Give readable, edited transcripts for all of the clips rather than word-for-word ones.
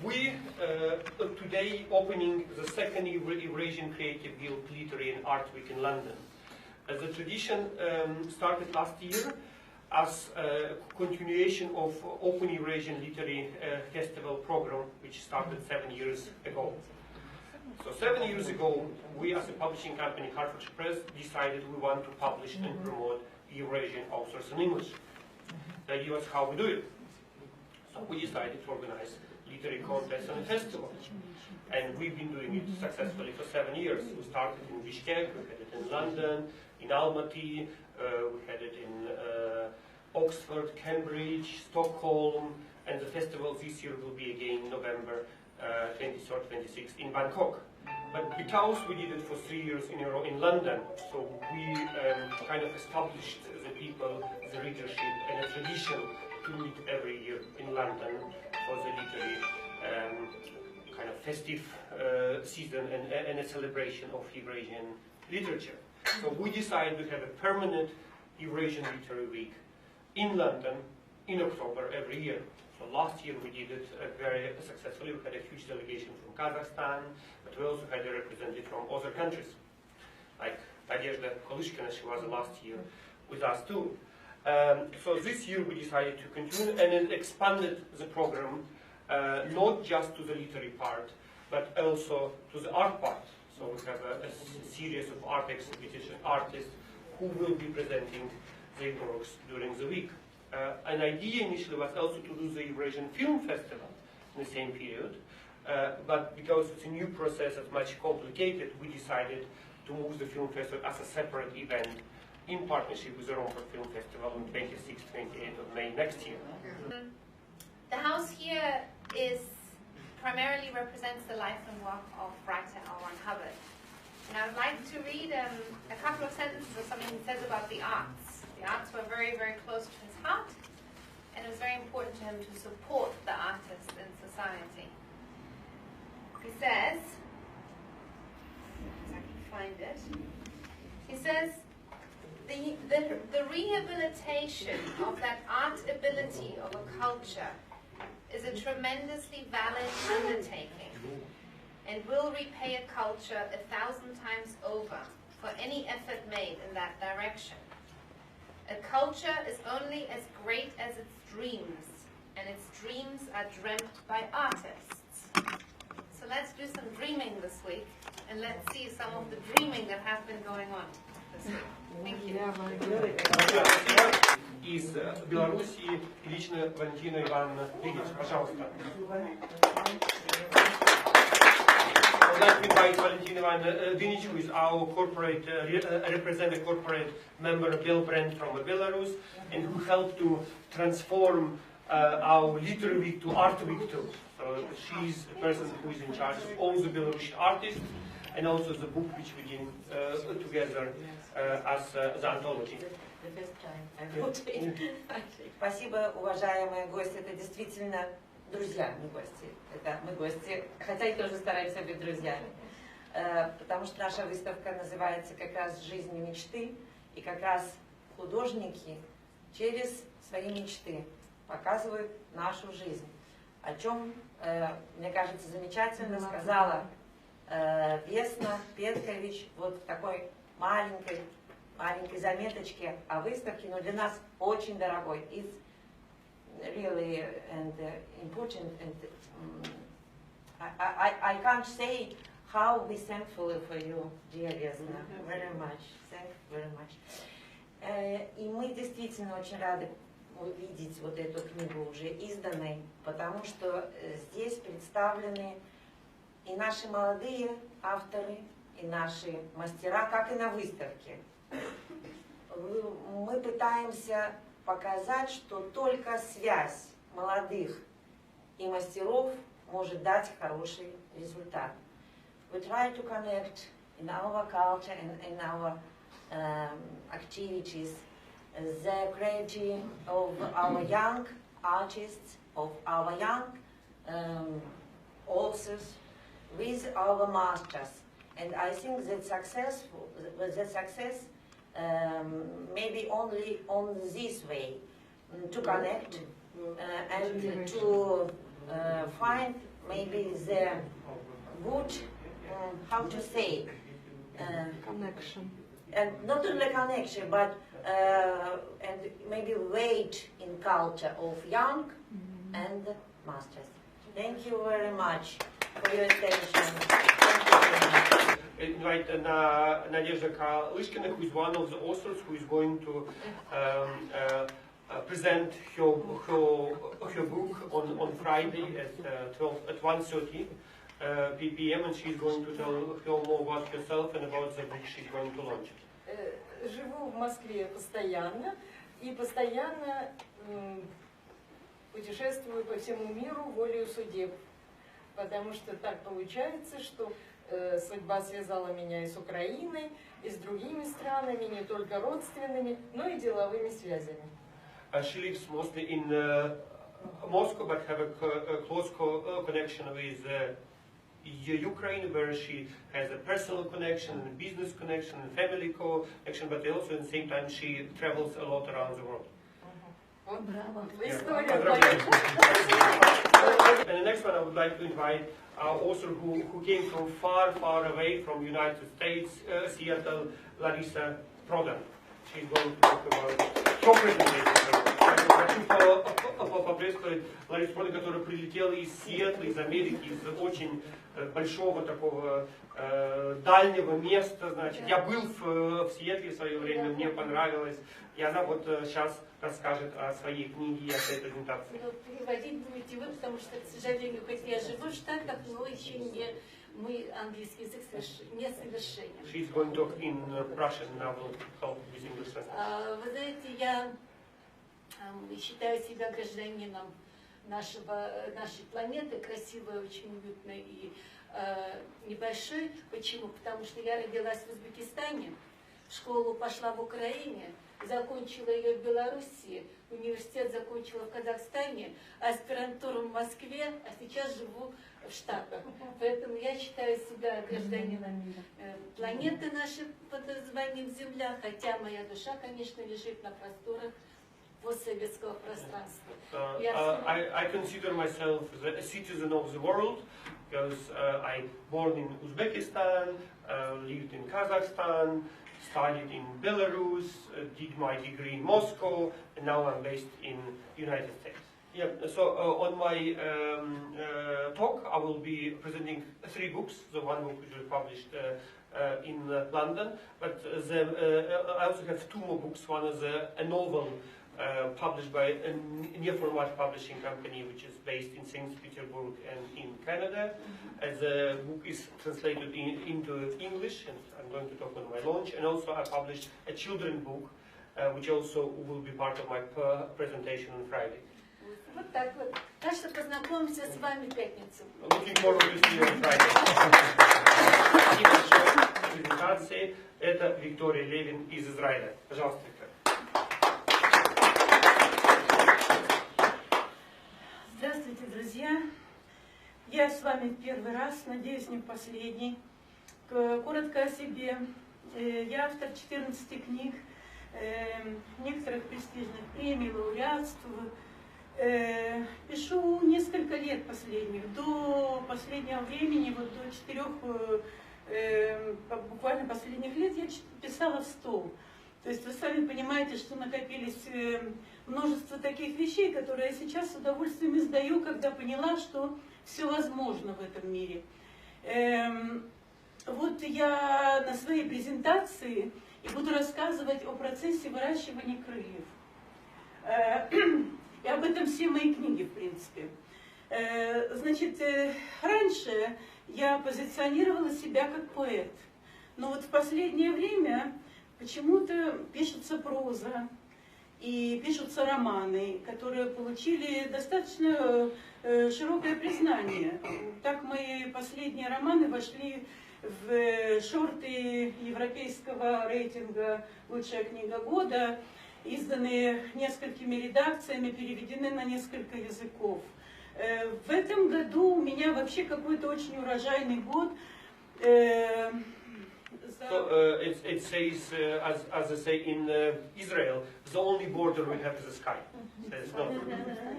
We today opening the second Eurasian Creative Guild Literary and Art Week in London. The tradition started last year as a continuation of Open Eurasian Literary Festival program, which started 7 years ago. So 7 years ago, we as a publishing company, Hertfordshire Press, decided we want to publish and promote Eurasian authors in English. The idea was how we do it. So we decided to organize literary contests and a festival. And we've been doing it successfully for 7 years. We started in Bishkek, we had it in London, in Almaty, we had it in Oxford, Cambridge, Stockholm, and the festival this year will be again in November 23rd, 26th in Bangkok. But because we did it for 3 years in a row in London, so we kind of established the people, the readership, and a tradition to meet every year in London for the literary kind of festive season and a celebration of Eurasian literature. So we decided to have a permanent Eurasian Literary Week in London in October every year. So last year we did it very successfully. We had a huge delegation from Kazakhstan, but we also had a representative from other countries. Like Nadezhda Kolishkina, she was last year with us too. So this year we decided to continue and then expanded the program not just to the literary part, but also to the art part. So we have a series of art exhibition artists who will be presenting their works during the week. An idea initially was also to do the Eurasian Film Festival in the same period, but because it's a new process, it's much complicated, we decided to move the film festival as a separate event in partnership with the Romford Film Festival on 26th, 28th of May next year. The house here primarily represents the life and work of writer L.Ron Hubbard. And I would like to read a couple of sentences of something he says about the arts. The arts were very, very close to his heart, and it was very important to him to support the artists in society. He says, if I can find it, he says, the rehabilitation of that art ability of a culture is a tremendously valid undertaking and will repay a culture 1,000 times over for any effort made in that direction. A culture is only as great as its dreams, and its dreams are dreamt by artists. So let's do some dreaming this week, and let's see some of the dreaming that has been going on this week. Thank you. Из Белоруссии лично Валентина Ивановна Дынич, пожалуйста. I'd like to invite Valentina Ivanovna Dynich, who is our corporate, representative corporate member of Bell Brand from Belarus, and who helped to transform our Literary Week to Art Week too. So she's the person who is in charge of all the Belarusian artists, and also the book which we did together as the anthology. Спасибо, уважаемые гости. Это действительно друзья, не гости. Это мы гости, хотя и тоже стараемся быть друзьями. Потому что наша выставка называется как раз «Жизнь и мечты». И как раз художники через свои мечты показывают нашу жизнь. О чем, мне кажется, замечательно сказала Весна Петкович вот в такой маленькой заметочке о выставке, но для нас очень дорогой. It's really and important, and I can't say how we thankful for you, dear Vesna, very much. Thank you very much. И мы действительно очень рады увидеть вот эту книгу уже изданной, потому что здесь представлены и наши молодые авторы, и наши мастера, как и на выставке. Мы пытаемся показать, что только связь молодых и мастеров может дать хороший результат. We try to connect in our culture and in our activities the creativity of our young artists, of our young authors with our masters. And I think that success maybe only on this way, to connect and to find maybe the good, how to say, Connection. and not only connection, but and maybe weight in culture of young and masters. Thank you very much for your attention. Thank you very much. Invite Nadezhda Kalishkina, who is one of the authors, who is going to present her book on Friday at 1:30 p.m. and she's going to tell her more about herself and about the book she's going to launch. Живу в Москве постоянно и постоянно путешествую по всему миру волею судеб, потому что так получается, что судьба связала меня и с Украиной, и с другими странами, не только родственными, но и деловыми связями. She lives mostly in Moscow, but have a close connection with Ukraine, where she has a personal connection, a business connection, a family connection, but also at the same time she travels a lot around the world. История And the next one I would like to invite our author who came from far, far away from United States, Seattle, Larissa Prodan. She's going to talk about her presentation. Хочу поприветствовать Ларису Продан, которая прилетела из Сиэтла, из Америки, из очень большого такого дальнего места. Значит, я был в Сиэтле в свое время, мне понравилось. И она вот сейчас расскажет о своей книге и о своей презентации. Переводить будете вы, потому что, к сожалению, хоть я живу в Штатах, но еще не мой английский язык несовершенен. She's going to talk in Russian, and I will help with English translation. Вы знаете, я считаю себя гражданином нашей планеты, красивой, очень уютной и небольшой. Почему? Потому что я родилась в Узбекистане, в школу пошла в Украине, закончила ее в Белоруссии, университет закончила в Казахстане, аспирантуру в Москве, а сейчас живу в Штатах. Поэтому я считаю себя гражданином планеты нашей под названием Земля, хотя моя душа, конечно, лежит на просторах постсоветского пространства. I consider myself a citizen of the world because I born in Uzbekistan, lived in Kazakhstan, studied in Belarus, did my degree in Moscow, and now I'm based in United States. Yeah, so on my talk I will be presenting 3 books. The one book which was published in London, but I also have 2 more books. One is a novel published by a near-format publishing company which is based in St. Petersburg and in Canada. The book is translated into English, and I'm going to talk on my launch. And also I published a children's book, which also will be part of my presentation on Friday. Вот так вот. Так что познакомимся с вами в пятницу. Looking forward to see you on Friday. Спасибо большое за презентации. Это Виктория Левин из Израиля. Пожалуйста, Виктория. Здравствуйте, друзья! Я с вами в первый раз, надеюсь, не в последний. Коротко о себе. Я автор 14 книг, некоторых престижных премий, лауреатствую. Пишу несколько лет последних. До последнего времени, вот до 4 буквально последних лет я писала в стол. То есть вы сами понимаете, что накопились множество таких вещей, которые я сейчас с удовольствием издаю, когда поняла, что все возможно в этом мире. Вот я на своей презентации и буду рассказывать о процессе выращивания крыльев. И об этом все мои книги, в принципе. Значит, раньше я позиционировала себя как поэт. Но вот в последнее время почему-то пишется проза и пишутся романы, которые получили достаточно широкое признание. Так мои последние романы вошли в шорты европейского рейтинга «Лучшая книга года», изданные несколькими редакциями, переведены на несколько языков. В этом году у меня вообще какой-то очень урожайный год. So it says, as I say in Israel, the only border we have is the sky. There's no,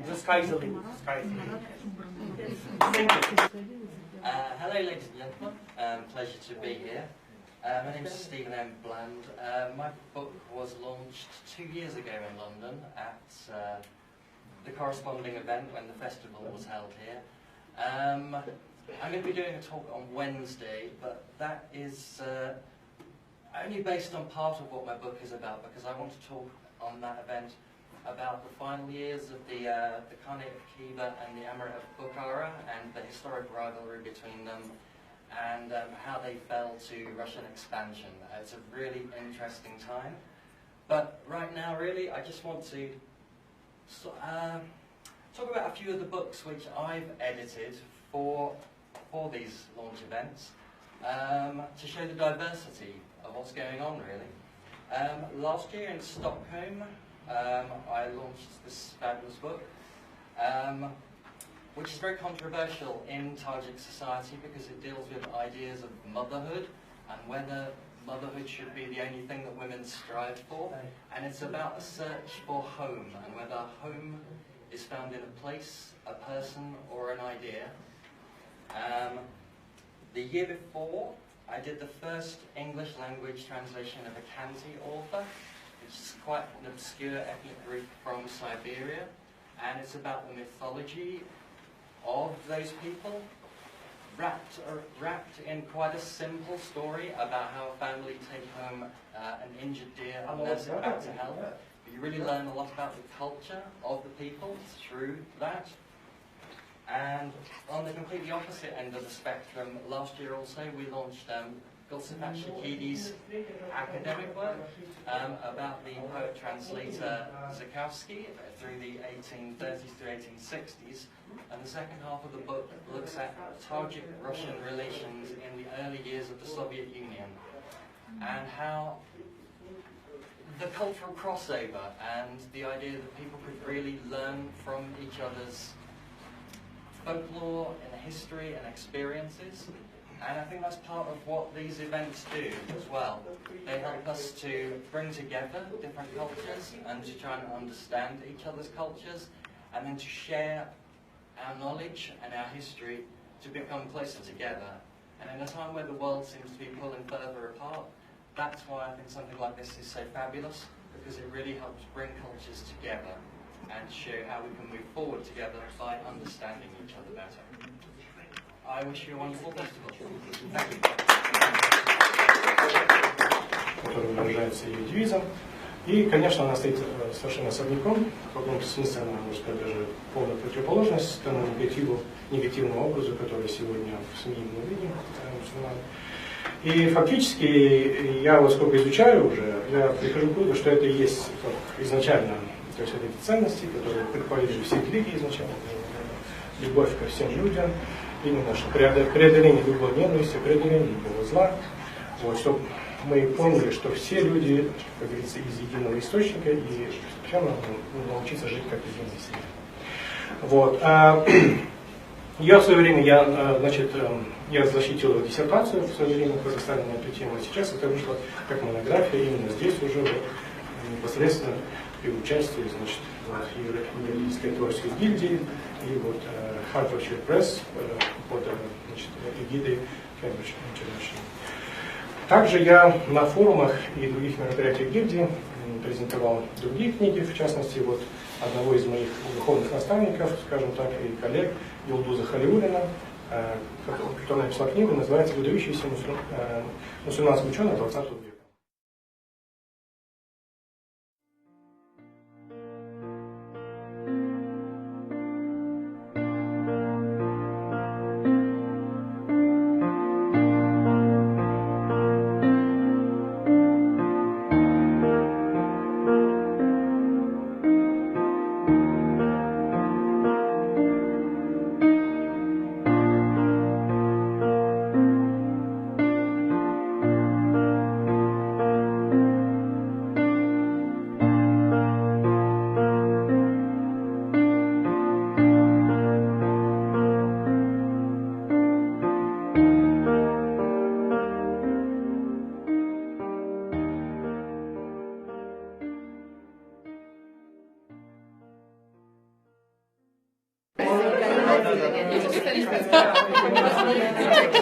the sky is the limit. The sky is the limit. Thank you. Hello, ladies and gentlemen. Pleasure to be here. My name is Stephen M. Bland. My book was launched 2 years ago in London at the corresponding event when the festival was held here. I'm going to be doing a talk on Wednesday, but that is only based on part of what my book is about, because I want to talk on that event about the final years of the Khanate of Khiva and the Emirate of Bukhara and the historic rivalry between them, and how they fell to Russian expansion. It's a really interesting time. But right now, really, I just want to talk about a few of the books which I've edited for these launch events, to show the diversity of what's going on, really. Last year in Stockholm, I launched this fabulous book, which is very controversial in Tajik society because it deals with ideas of motherhood and whether motherhood should be the only thing that women strive for. And it's about a search for home and whether home is found in a place, a person, or an idea. The year before, I did the first English language translation of a Khanty author, which is quite an obscure ethnic group from Siberia, and it's about the mythology of those people, wrapped in quite a simple story about how a family take home an injured deer and nurse it back to health. But you really learn a lot about the culture of the people through that. And on the completely opposite end of the spectrum, last year also we launched Gulsifat Shakidi's academic work about the poet-translator Zukowski through the 1830s to 1860s. And the second half of the book looks at Tajik-Russian relations in the early years of the Soviet Union and how the cultural crossover and the idea that people could really learn from each other's folklore and history and experiences. And I think that's part of what these events do as well. They help us to bring together different cultures and to try and understand each other's cultures and then to share our knowledge and our history to become closer together. And in a time where the world seems to be pulling further apart, that's why I think something like this is so fabulous, because it really helps bring cultures together and show how we can move forward together by understanding each other better. I wish you a wonderful festival. Thank you. Который выражается ее девизом. И, конечно, она стоит совершенно особняком, в каком-то смысле она, можно сказать, даже полная противоположность тому негативному образу, который сегодня в СМИ мы видим. И фактически я, вот сколько изучаю уже, я прихожу к выводу, что это и есть изначально, то есть эти ценности, которые предположили все религии изначально, любовь ко всем людям, именно что преодоление любой ненависти, преодоление любого зла, вот, чтобы мы поняли, что все люди, как говорится, из единого источника, и прямо научиться жить как единая семья. Вот. Я в свое время, я защитил диссертацию в свое время в Казахстане на эту тему, а сейчас это вышло как монография именно здесь уже непосредственно при участии, значит, Евразийской творческой гильдии и вот Harvard Press под эгидой Cambridge International. Также я на форумах и других мероприятиях гильдии презентовал другие книги, в частности, вот одного из моих духовных наставников, скажем так, и коллег, Юлдуза Халиуллина, которая написала книгу, называется «Выдающийся мусульманский ученый 20 века».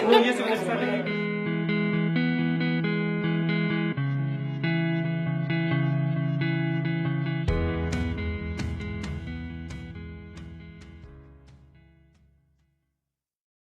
Ну, если вы написали